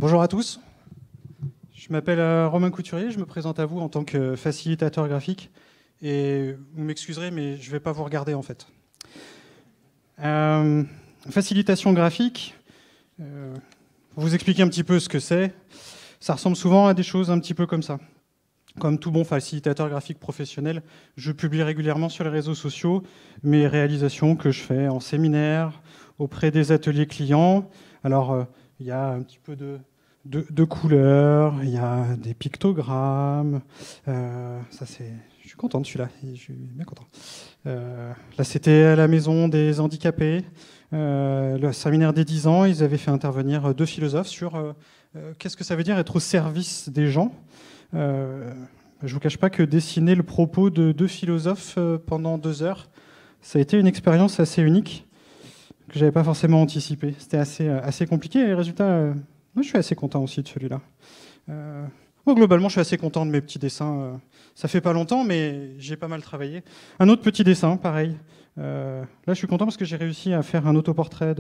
Bonjour à tous, je m'appelle Romain Couturier, je me présente à vous en tant que facilitateur graphique et vous m'excuserez mais je ne vais pas vous regarder en fait. Facilitation graphique, pour vous expliquer un petit peu ce que c'est, ça ressemble souvent à des choses un petit peu comme ça. Comme tout bon facilitateur graphique professionnel, je publie régulièrement sur les réseaux sociaux mes réalisations que je fais en séminaire, auprès des ateliers clients. Alors, il y a un petit peu de couleurs, il y a des pictogrammes. Ça, je suis content de celui-là, je suis bien content. Là, c'était à la maison des handicapés. Le séminaire des 10 ans, ils avaient fait intervenir 2 philosophes sur qu'est-ce que ça veut dire être au service des gens. Je ne vous cache pas que dessiner le propos de 2 philosophes pendant 2 heures, ça a été une expérience assez unique que je n'avais pas forcément anticipée. C'était assez compliqué et les résultats, moi je suis assez content aussi de celui-là. Moi, globalement, je suis assez content de mes petits dessins. Ça fait pas longtemps, mais j'ai pas mal travaillé. Un autre petit dessin, pareil. Là, je suis content parce que j'ai réussi à faire un autoportrait,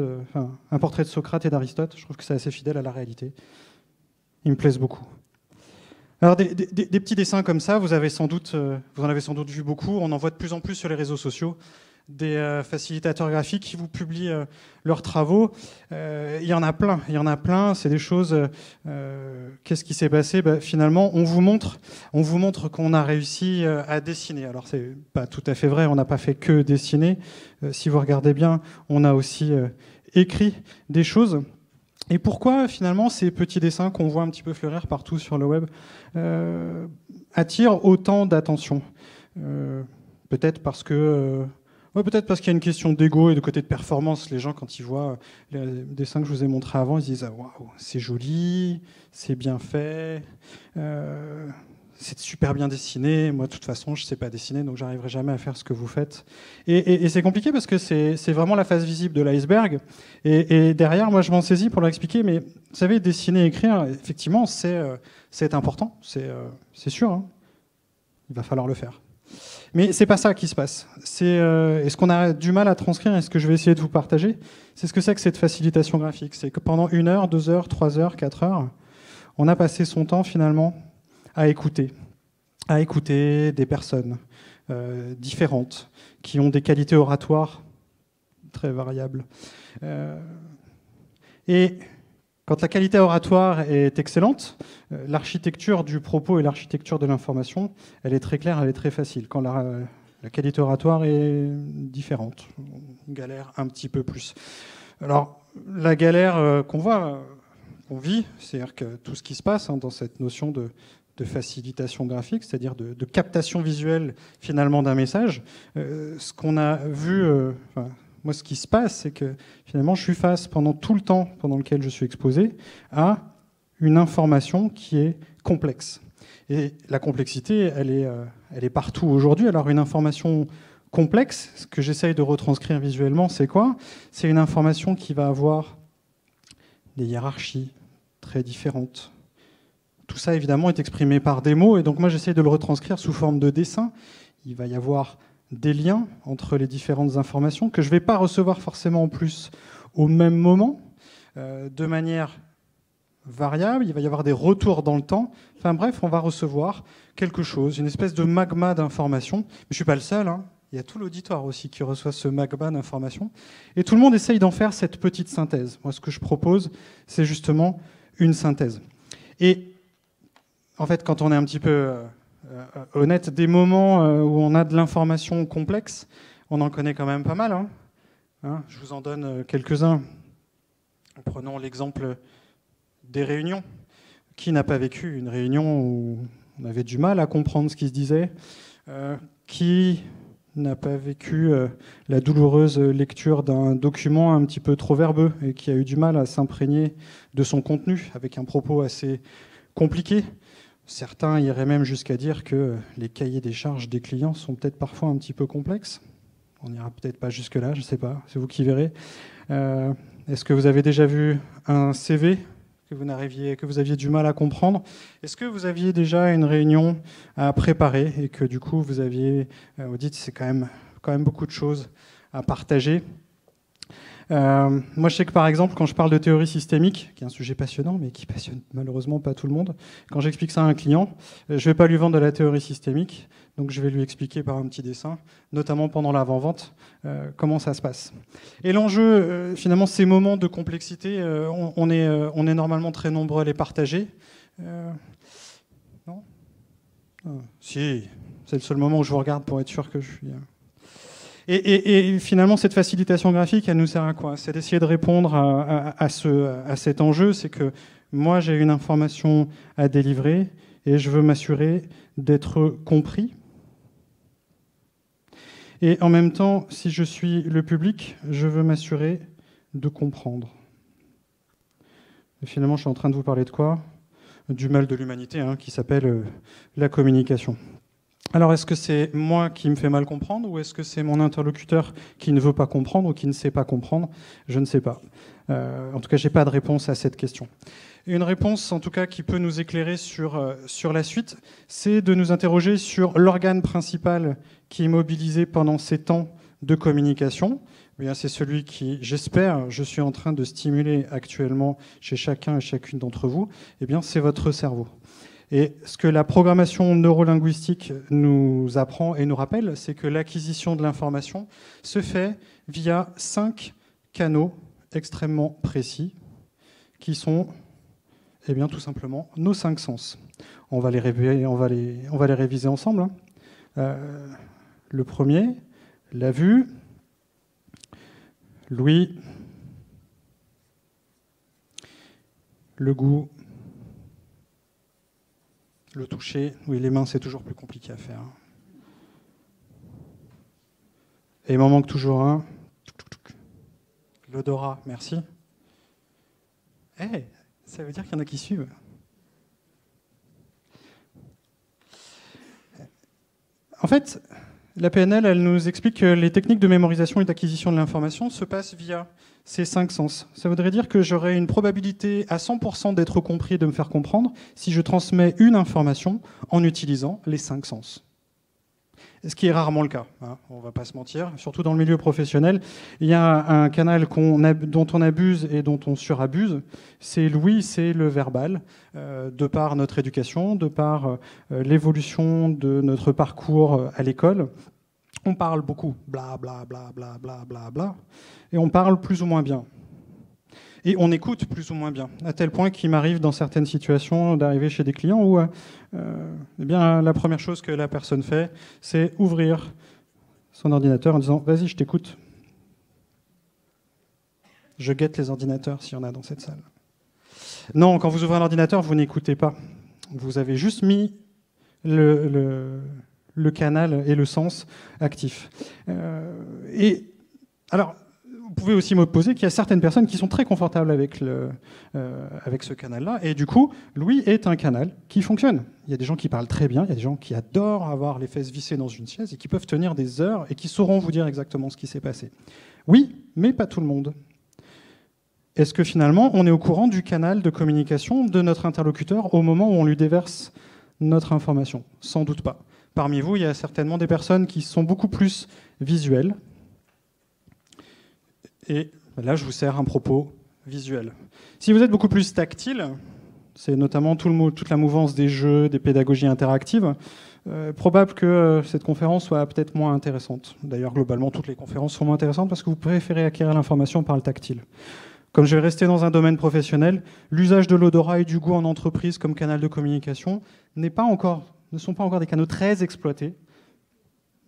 un portrait de Socrate et d'Aristote. Je trouve que c'est assez fidèle à la réalité. Ils me plaisent beaucoup. Alors, des petits dessins comme ça, vous en avez sans doute vu beaucoup. On en voit de plus en plus sur les réseaux sociaux. Des facilitateurs graphiques qui vous publient leurs travaux. Il y en a plein. C'est des choses... qu'est-ce qui s'est passé ? Finalement, on vous montre qu'on a réussi à dessiner. Alors, c'est pas tout à fait vrai. On n'a pas fait que dessiner. Si vous regardez bien, on a aussi écrit des choses. Et pourquoi, finalement, ces petits dessins qu'on voit un petit peu fleurir partout sur le web attirent autant d'attention ? Peut-être parce que... peut-être parce qu'il y a une question d'ego et de côté de performance. Les gens, quand ils voient les dessins que je vous ai montrés avant, ils se disent « Waouh, c'est joli, c'est bien fait, c'est super bien dessiné. Moi, de toute façon, je ne sais pas dessiner, donc j'arriverai jamais à faire ce que vous faites. » Et c'est compliqué parce que c'est vraiment la face visible de l'iceberg. Et derrière, moi, je m'en saisis pour leur expliquer. Mais vous savez, dessiner, écrire, effectivement, c'est important. C'est sûr. Hein. Il va falloir le faire. Mais c'est pas ça qui se passe. Et ce qu'on a du mal à transcrire, et ce que je vais essayer de vous partager, c'est ce que c'est que cette facilitation graphique. C'est que pendant 1 heure, 2 heures, 3 heures, 4 heures, on a passé son temps finalement à écouter des personnes différentes, qui ont des qualités oratoires très variables. Et quand la qualité oratoire est excellente, l'architecture du propos et l'architecture de l'information, elle est très claire, elle est très facile. Quand la qualité oratoire est différente, on galère un petit peu plus. Alors, la galère qu'on vit, c'est-à-dire que tout ce qui se passe dans cette notion de facilitation graphique, c'est-à-dire de captation visuelle finalement d'un message, ce qu'on a vu... moi, ce qui se passe, c'est que finalement, je suis face, pendant tout le temps pendant lequel je suis exposé, à une information qui est complexe. Et la complexité, elle est partout aujourd'hui. Alors, une information complexe, ce que j'essaye de retranscrire visuellement, c'est quoi ? C'est une information qui va avoir des hiérarchies très différentes. Tout ça, évidemment, est exprimé par des mots. Et donc, moi, j'essaye de le retranscrire sous forme de dessin. Il va y avoir des liens entre les différentes informations que je ne vais pas recevoir forcément en plus au même moment, de manière variable. Il va y avoir des retours dans le temps. Enfin bref, on va recevoir quelque chose, une espèce de magma d'informations. Mais je ne suis pas le seul, hein. Il y a tout l'auditoire aussi qui reçoit ce magma d'informations. Et tout le monde essaye d'en faire cette petite synthèse. Moi, ce que je propose, c'est justement une synthèse. Et en fait, quand on est un petit peu... honnête, des moments où on a de l'information complexe, on en connaît quand même pas mal. Hein, je vous en donne quelques-uns. Prenons l'exemple des réunions. Qui n'a pas vécu une réunion où on avait du mal à comprendre ce qui se disait ? Qui n'a pas vécu la douloureuse lecture d'un document un petit peu trop verbeux et qui a eu du mal à s'imprégner de son contenu avec un propos assez compliqué ? Certains iraient même jusqu'à dire que les cahiers des charges des clients sont peut-être parfois un petit peu complexes. On n'ira peut-être pas jusque-là, je ne sais pas, c'est vous qui verrez. Est-ce que vous avez déjà vu un CV que vous aviez du mal à comprendre ? Est-ce que vous aviez déjà une réunion à préparer et que du coup vous dites c'est quand même beaucoup de choses à partager ? Moi, je sais que par exemple, quand je parle de théorie systémique, qui est un sujet passionnant, mais qui passionne malheureusement pas tout le monde, quand j'explique ça à un client, je ne vais pas lui vendre de la théorie systémique, donc je vais lui expliquer par un petit dessin, notamment pendant l'avant-vente, comment ça se passe. Et l'enjeu, finalement, ces moments de complexité, on est normalement très nombreux à les partager. Non ? Si, c'est le seul moment où je vous regarde pour être sûr que je suis... Et finalement, cette facilitation graphique, elle nous sert à quoi? C'est d'essayer de répondre à cet enjeu, c'est que moi, j'ai une information à délivrer et je veux m'assurer d'être compris. Et en même temps, si je suis le public, je veux m'assurer de comprendre. Et finalement, je suis en train de vous parler de quoi? Du mal de l'humanité, hein, qui s'appelle la communication. Alors, est-ce que c'est moi qui me fais mal comprendre ou est-ce que c'est mon interlocuteur qui ne veut pas comprendre ou qui ne sait pas comprendre? Je ne sais pas. En tout cas, je n'ai pas de réponse à cette question. Une réponse, en tout cas, qui peut nous éclairer sur la suite, c'est de nous interroger sur l'organe principal qui est mobilisé pendant ces temps de communication. Eh bien, c'est celui qui, j'espère, je suis en train de stimuler actuellement chez chacun et chacune d'entre vous. Eh bien, c'est votre cerveau. Et ce que la programmation neurolinguistique nous apprend et nous rappelle, c'est que l'acquisition de l'information se fait via 5 canaux extrêmement précis, qui sont, eh bien, tout simplement nos 5 sens. On va les réviser ensemble. Le premier, la vue, l'ouïe, le goût, le toucher. Oui, les mains, c'est toujours plus compliqué à faire. Et il m'en manque toujours un. L'odorat, merci. Eh, ça veut dire qu'il y en a qui suivent. En fait, la PNL, elle nous explique que les techniques de mémorisation et d'acquisition de l'information se passent via ces 5 sens. Ça voudrait dire que j'aurai une probabilité à 100% d'être compris et de me faire comprendre si je transmets une information en utilisant les 5 sens. Ce qui est rarement le cas, hein, on ne va pas se mentir. Surtout dans le milieu professionnel, il y a un canal dont on abuse et dont on surabuse. C'est l'ouïe, c'est le verbal, de par notre éducation, de par l'évolution de notre parcours à l'école. On parle beaucoup, bla bla bla bla bla bla bla, et on parle plus ou moins bien. Et on écoute plus ou moins bien, à tel point qu'il m'arrive dans certaines situations d'arriver chez des clients où eh bien, la première chose que la personne fait, c'est ouvrir son ordinateur en disant « Vas-y, je t'écoute ». Je guette les ordinateurs s'il y en a dans cette salle. Non, quand vous ouvrez un ordinateur, vous n'écoutez pas. Vous avez juste mis le canal et le sens actif. Alors, vous pouvez aussi m'opposer qu'il y a certaines personnes qui sont très confortables avec ce canal-là, et du coup, l'ouïe est un canal qui fonctionne. Il y a des gens qui parlent très bien, il y a des gens qui adorent avoir les fesses vissées dans une chaise et qui peuvent tenir des heures et qui sauront vous dire exactement ce qui s'est passé. Oui, mais pas tout le monde. Est-ce que finalement, on est au courant du canal de communication de notre interlocuteur au moment où on lui déverse notre information? Sans doute pas. Parmi vous, il y a certainement des personnes qui sont beaucoup plus visuelles. Et là, je vous sers un propos visuel. Si vous êtes beaucoup plus tactile, c'est notamment toute la mouvance des jeux, des pédagogies interactives, probable que cette conférence soit peut-être moins intéressante. D'ailleurs, globalement, toutes les conférences sont moins intéressantes parce que vous préférez acquérir l'information par le tactile. Comme je vais rester dans un domaine professionnel, l'usage de l'odorat et du goût en entreprise comme canal de communication ne sont pas encore des canaux très exploités.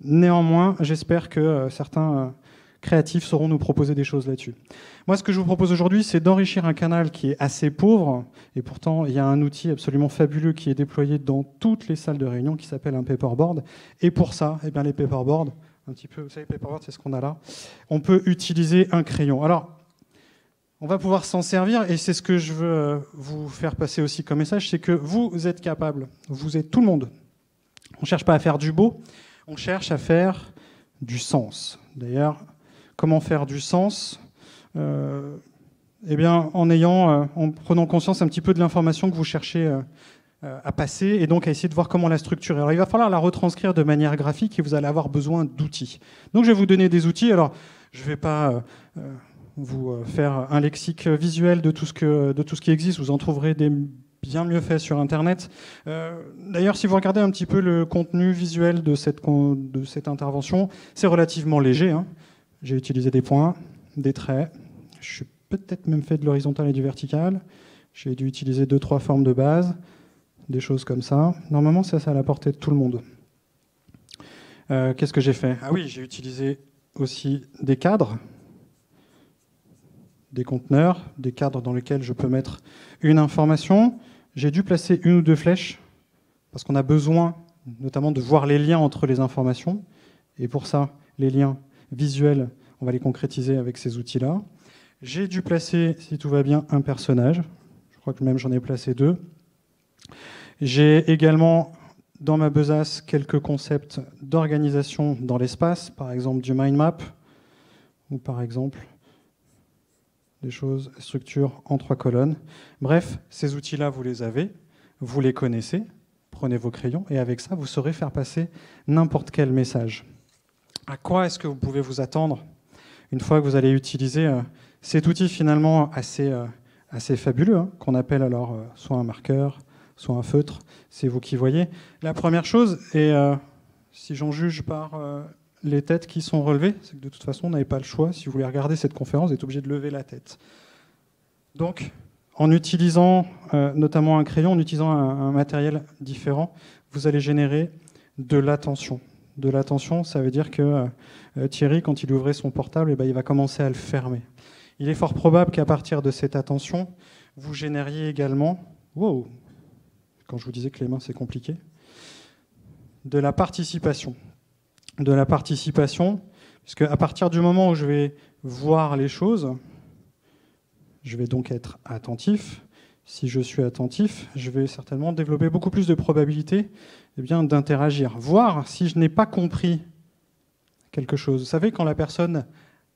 Néanmoins, j'espère que certains créatifs sauront nous proposer des choses là-dessus. Moi, ce que je vous propose aujourd'hui, c'est d'enrichir un canal qui est assez pauvre, et pourtant, il y a un outil absolument fabuleux qui est déployé dans toutes les salles de réunion qui s'appelle un paperboard. Et pour ça, eh bien, les paperboards, un petit peu, vous savez, paperboard, c'est ce qu'on a là, on peut utiliser un crayon. Alors, on va pouvoir s'en servir, et c'est ce que je veux vous faire passer aussi comme message, c'est que vous êtes capable, vous êtes tout le monde. On ne cherche pas à faire du beau, on cherche à faire du sens. D'ailleurs, comment faire du sens? Eh bien, en prenant conscience un petit peu de l'information que vous cherchez à passer, et donc à essayer de voir comment la structurer. Alors, il va falloir la retranscrire de manière graphique, et vous allez avoir besoin d'outils. Donc, je vais vous donner des outils. Alors, je ne vais pas vous faire un lexique visuel de tout ce qui existe. Vous en trouverez des bien mieux faits sur Internet. D'ailleurs, si vous regardez un petit peu le contenu visuel de cette intervention, c'est relativement léger, hein. J'ai utilisé des points, des traits. Je suis peut-être même fait de l'horizontal et du vertical. J'ai dû utiliser 2-3 formes de base, des choses comme ça. Normalement, c'est à la portée de tout le monde. Qu'est-ce que j'ai fait? Ah oui, j'ai utilisé aussi des cadres, des conteneurs, des cadres dans lesquels je peux mettre une information. J'ai dû placer une ou deux flèches, parce qu'on a besoin notamment de voir les liens entre les informations. Et pour ça, les liens visuels, on va les concrétiser avec ces outils-là. J'ai dû placer, si tout va bien, un personnage. Je crois que même j'en ai placé 2. J'ai également, dans ma besace, quelques concepts d'organisation dans l'espace, par exemple du mind map, ou par exemple des choses, structures en 3 colonnes. Bref, ces outils-là, vous les avez, vous les connaissez, prenez vos crayons, et avec ça, vous saurez faire passer n'importe quel message. À quoi est-ce que vous pouvez vous attendre une fois que vous allez utiliser cet outil finalement assez fabuleux, hein, qu'on appelle alors soit un marqueur, soit un feutre, c'est vous qui voyez. La première chose, et si j'en juge par les têtes qui sont relevées, c'est que de toute façon, on n'avait pas le choix. Si vous voulez regarder cette conférence, vous êtes obligé de lever la tête. Donc, en utilisant notamment un crayon, en utilisant un matériel différent, vous allez générer de l'attention. De l'attention, ça veut dire que Thierry, quand il ouvrait son portable, eh ben, il va commencer à le fermer. Il est fort probable qu'à partir de cette attention, vous génériez également... Wow. Quand je vous disais que les mains, c'est compliqué. De la participation. De la participation, puisque à partir du moment où je vais voir les choses, je vais donc être attentif. Si je suis attentif, je vais certainement développer beaucoup plus de probabilité d'interagir. Voir si je n'ai pas compris quelque chose. Vous savez, quand la personne,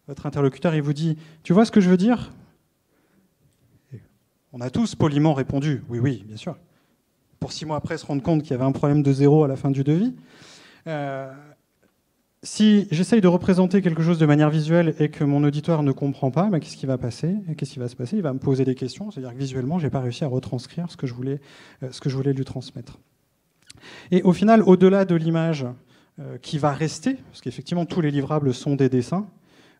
votre interlocuteur, il vous dit « Tu vois ce que je veux dire ?» On a tous poliment répondu « Oui, oui, bien sûr ». Pour 6 mois après se rendre compte qu'il y avait un problème de 0 à la fin du devis. Si j'essaye de représenter quelque chose de manière visuelle et que mon auditoire ne comprend pas, qu'est-ce qui va passer? Qu'est-ce qui va se passer? Il va me poser des questions, c'est-à-dire que visuellement, je n'ai pas réussi à retranscrire ce que je voulais lui transmettre. Et au final, au-delà de l'image qui va rester, parce qu'effectivement, tous les livrables sont des dessins,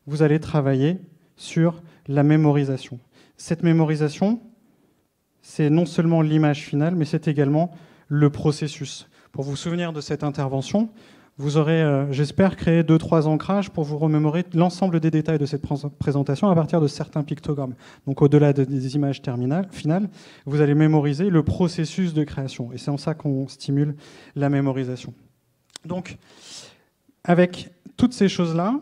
vous allez travailler sur la mémorisation. Cette mémorisation, c'est non seulement l'image finale, mais c'est également le processus. Pour vous souvenir de cette intervention, vous aurez, j'espère, créé 2-3 ancrages pour vous remémorer l'ensemble des détails de cette présentation à partir de certains pictogrammes. Donc au-delà des images finales, vous allez mémoriser le processus de création. Et c'est en ça qu'on stimule la mémorisation. Donc, avec toutes ces choses-là,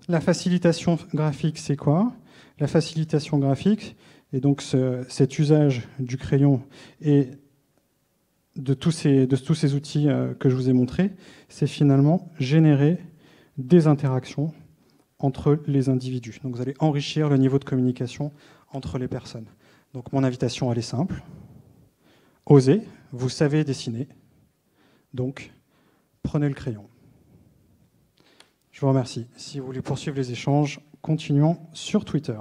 la facilitation graphique, c'est quoi? La facilitation graphique, et donc cet usage du crayon et de tous ces outils que je vous ai montrés, c'est finalement générer des interactions entre les individus. Donc vous allez enrichir le niveau de communication entre les personnes. Donc mon invitation, elle est simple. Osez, vous savez dessiner, donc prenez le crayon. Je vous remercie. Si vous voulez poursuivre les échanges, continuons sur Twitter.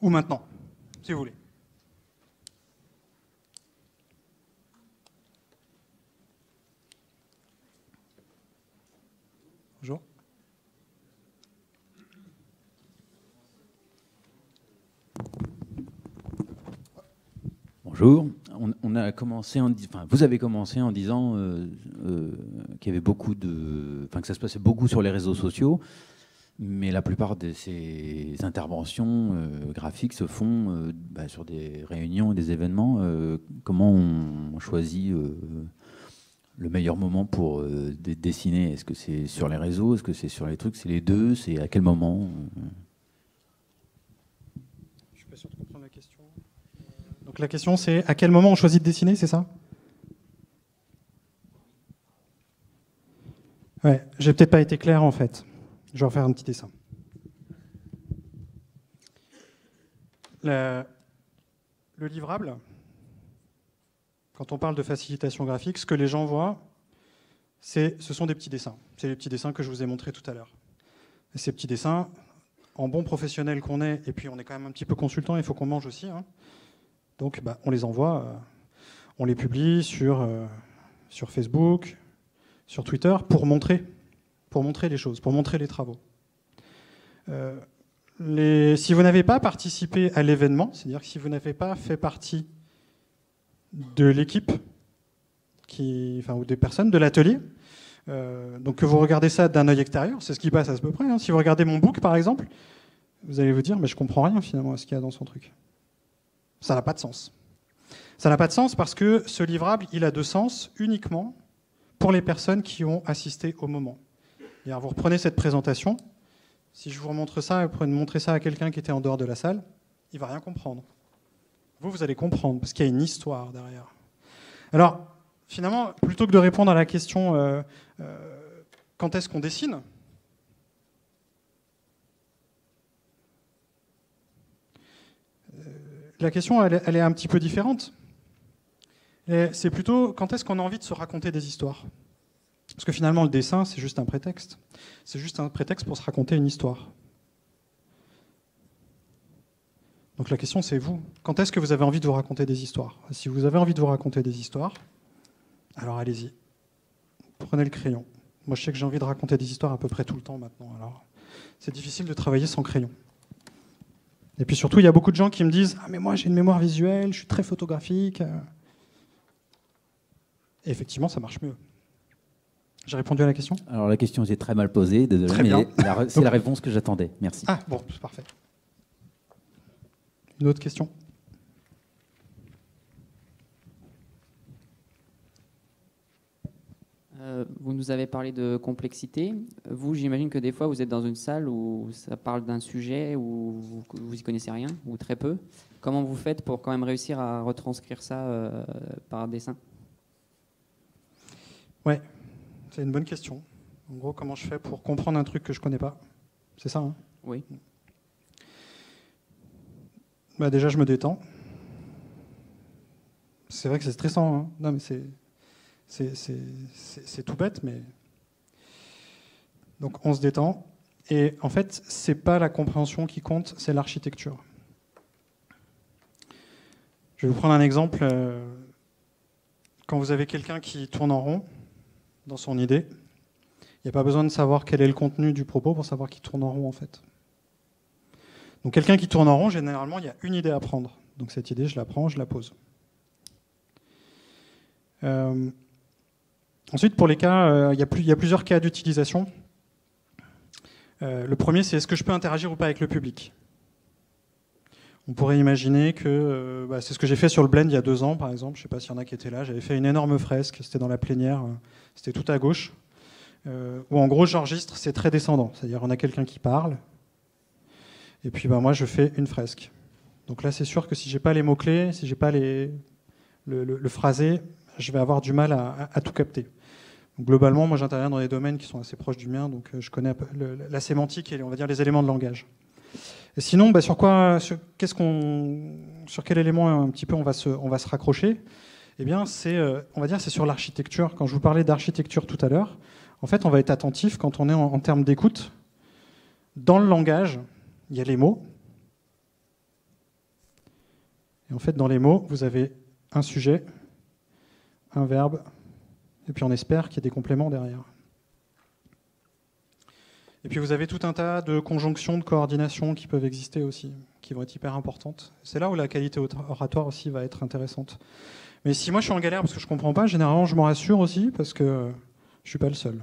Ou maintenant, si vous voulez. Bonjour. Bonjour. On a commencé vous avez commencé en disant qu'il y avait beaucoup que ça se passait beaucoup sur les réseaux sociaux. Mais la plupart de ces interventions graphiques se font sur des réunions et des événements. Comment on choisit le meilleur moment pour dessiner? Est-ce que c'est sur les réseaux? Est-ce que c'est sur les trucs? C'est les deux? C'est à quel moment? Je suis pas sûr de comprendre la question. Donc la question, c'est à quel moment on choisit de dessiner, c'est ça? Ouais, j'ai peut-être pas été clair en fait. Je vais refaire un petit dessin. Le le livrable, quand on parle de facilitation graphique, ce que les gens voient, ce sont des petits dessins. C'est les petits dessins que je vous ai montrés tout à l'heure. Et ces petits dessins, en bon professionnel qu'on est, et puis on est quand même un petit peu consultant, il faut qu'on mange aussi, hein. Donc on les envoie, on les publie sur Facebook, sur Twitter, pour montrer les choses, pour montrer les travaux. Si vous n'avez pas participé à l'événement, c'est-à-dire que si vous n'avez pas fait partie de l'équipe, ou des personnes de l'atelier, donc que vous regardez ça d'un œil extérieur, c'est ce qui passe à peu près, hein. Si vous regardez mon book, par exemple, vous allez vous dire, mais je comprends rien finalement à ce qu'il y a dans son truc. Ça n'a pas de sens. Ça n'a pas de sens parce que ce livrable, il a de sens uniquement pour les personnes qui ont assisté au moment. Et alors vous reprenez cette présentation, si je vous remontre ça, vous montrez ça à quelqu'un qui était en dehors de la salle, il ne va rien comprendre. Vous allez comprendre, parce qu'il y a une histoire derrière. Alors, finalement, plutôt que de répondre à la question quand est-ce qu'on dessine, la question, elle est un petit peu différente. C'est plutôt quand est-ce qu'on a envie de se raconter des histoires. Parce que finalement, le dessin, c'est juste un prétexte. C'est juste un prétexte pour se raconter une histoire. Donc la question, c'est vous. Quand est-ce que vous avez envie de vous raconter des histoires? Si vous avez envie de vous raconter des histoires, alors allez-y. Prenez le crayon. Moi, je sais que j'ai envie de raconter des histoires à peu près tout le temps maintenant. Alors, c'est difficile de travailler sans crayon. Et puis surtout, il y a beaucoup de gens qui me disent « Ah, mais moi, j'ai une mémoire visuelle, je suis très photographique. » Et effectivement, ça marche mieux. J'ai répondu à la question? Alors la question était très mal posée, désolé, très bien. Mais c'est la réponse que j'attendais. Merci. Ah, bon, c'est parfait. Une autre question? Vous nous avez parlé de complexité. Vous, j'imagine que des fois, vous êtes dans une salle où ça parle d'un sujet où vous y connaissez rien, ou très peu. Comment vous faites pour quand même réussir à retranscrire ça par dessin? Ouais, c'est une bonne question. En gros, comment je fais pour comprendre un truc que je connais pas? C'est ça, hein? Oui. Déjà, je me détends. C'est vrai que c'est stressant, hein. Non, mais c'est tout bête, mais... Donc, on se détend. Et en fait, c'est pas la compréhension qui compte, c'est l'architecture. Je vais vous prendre un exemple. Quand vous avez quelqu'un qui tourne en rond dans son idée, il n'y a pas besoin de savoir quel est le contenu du propos pour savoir qu'il tourne en rond, en fait. Donc quelqu'un qui tourne en rond, généralement, il y a une idée à prendre. Donc cette idée, je la prends, je la pose. Ensuite, pour les cas, il y a plusieurs cas d'utilisation. Le premier, c'est est-ce que je peux interagir ou pas avec le public? On pourrait imaginer que, c'est ce que j'ai fait sur le Blend il y a 2 ans, par exemple. Je ne sais pas s'il y en a qui étaient là. J'avais fait une énorme fresque, c'était dans la plénière, c'était tout à gauche, où en gros, j'enregistre, c'est très descendant. C'est-à-dire, on a quelqu'un qui parle, et puis moi, je fais une fresque. Donc là, c'est sûr que si je n'ai pas les mots-clés, si je n'ai pas le phrasé, je vais avoir du mal à tout capter. Donc, globalement, moi, j'interviens dans des domaines qui sont assez proches du mien, donc je connais la sémantique et on va dire les éléments de langage. Et sinon, sur quel élément un petit peu on va se raccrocher? Eh bien, on va dire, c'est sur l'architecture. Quand je vous parlais d'architecture tout à l'heure, en fait, on va être attentif quand on est en termes d'écoute. Dans le langage, il y a les mots. Et en fait, dans les mots, vous avez un sujet, un verbe, et puis on espère qu'il y a des compléments derrière. Et puis vous avez tout un tas de conjonctions, de coordinations qui peuvent exister aussi, qui vont être hyper importantes. C'est là où la qualité oratoire aussi va être intéressante. Mais si moi je suis en galère parce que je ne comprends pas, généralement je m'en rassure aussi parce que je ne suis pas le seul.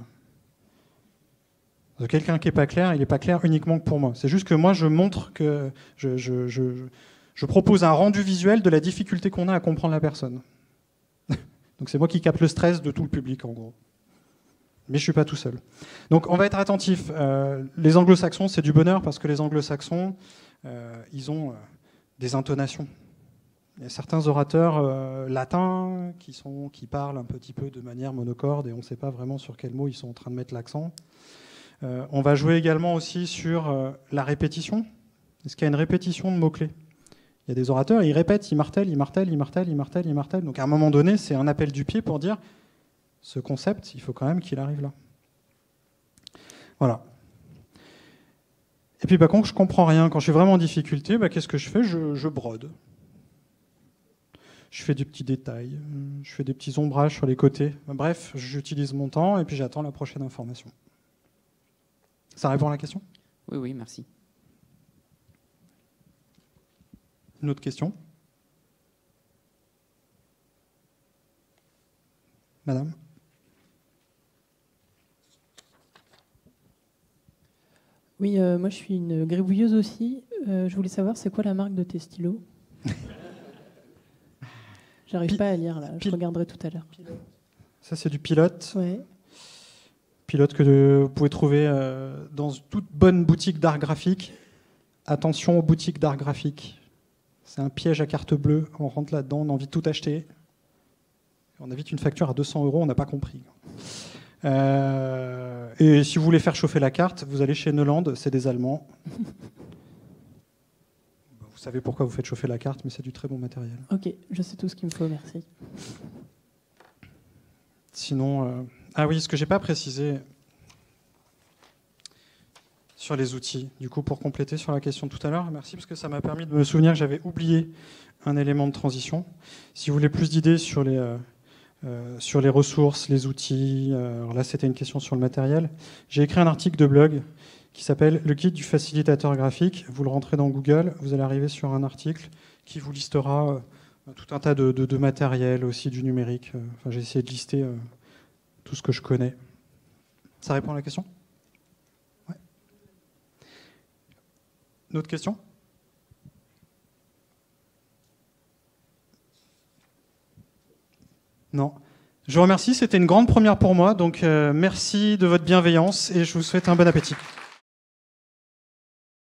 Quelqu'un qui n'est pas clair, il n'est pas clair uniquement que pour moi. C'est juste que moi je montre que je propose un rendu visuel de la difficulté qu'on a à comprendre la personne. Donc c'est moi qui capte le stress de tout le public en gros. Mais je ne suis pas tout seul. Donc on va être attentif. Les anglo-saxons, c'est du bonheur parce que les anglo-saxons, ils ont des intonations. Il y a certains orateurs latins qui parlent un petit peu de manière monocorde et on ne sait pas vraiment sur quel mot ils sont en train de mettre l'accent. On va jouer également aussi sur la répétition. Est-ce qu'il y a une répétition de mots-clés? Il Il y a des orateurs, ils répètent, ils martèlent, ils martèlent, ils martèlent, ils martèlent, ils martèlent. Donc à un moment donné, c'est un appel du pied pour dire ce concept, il faut quand même qu'il arrive là. Voilà. Et puis quand je comprends rien, quand je suis vraiment en difficulté, qu'est-ce que je fais ? Je brode. Je fais des petits détails, je fais des petits ombrages sur les côtés. Bref, j'utilise mon temps et puis j'attends la prochaine information. Ça répond à la question ? Oui, oui, merci. Une autre question ? Madame ? Oui, moi je suis une gribouilleuse aussi. Je voulais savoir, c'est quoi la marque de tes stylos ? J'arrive pas à lire là, je regarderai tout à l'heure. Ça c'est du Pilote. Ouais. Pilote que vous pouvez trouver dans toute bonne boutique d'art graphique. Attention aux boutiques d'art graphique. C'est un piège à carte bleue. On rentre là-dedans, on a envie de tout acheter. On a vite une facture à 200 €, on n'a pas compris. Et si vous voulez faire chauffer la carte, vous allez chez Neuland, c'est des Allemands. Vous savez pourquoi vous faites chauffer la carte, mais c'est du très bon matériel. Ok, je sais tout ce qu'il me faut, merci. Sinon, ah oui, ce que j'ai pas précisé sur les outils, du coup, pour compléter sur la question de tout à l'heure, merci parce que ça m'a permis de me souvenir que j'avais oublié un élément de transition. Si vous voulez plus d'idées sur les ressources, les outils, alors là c'était une question sur le matériel, j'ai écrit un article de blog qui s'appelle « Le guide du facilitateur graphique ». Vous le rentrez dans Google, vous allez arriver sur un article qui vous listera tout un tas de matériel, aussi du numérique. Enfin, j'ai essayé de lister tout ce que je connais. Ça répond à la question ? Ouais. Une autre question ? Non. Je vous remercie, c'était une grande première pour moi, donc merci de votre bienveillance et je vous souhaite un bon appétit.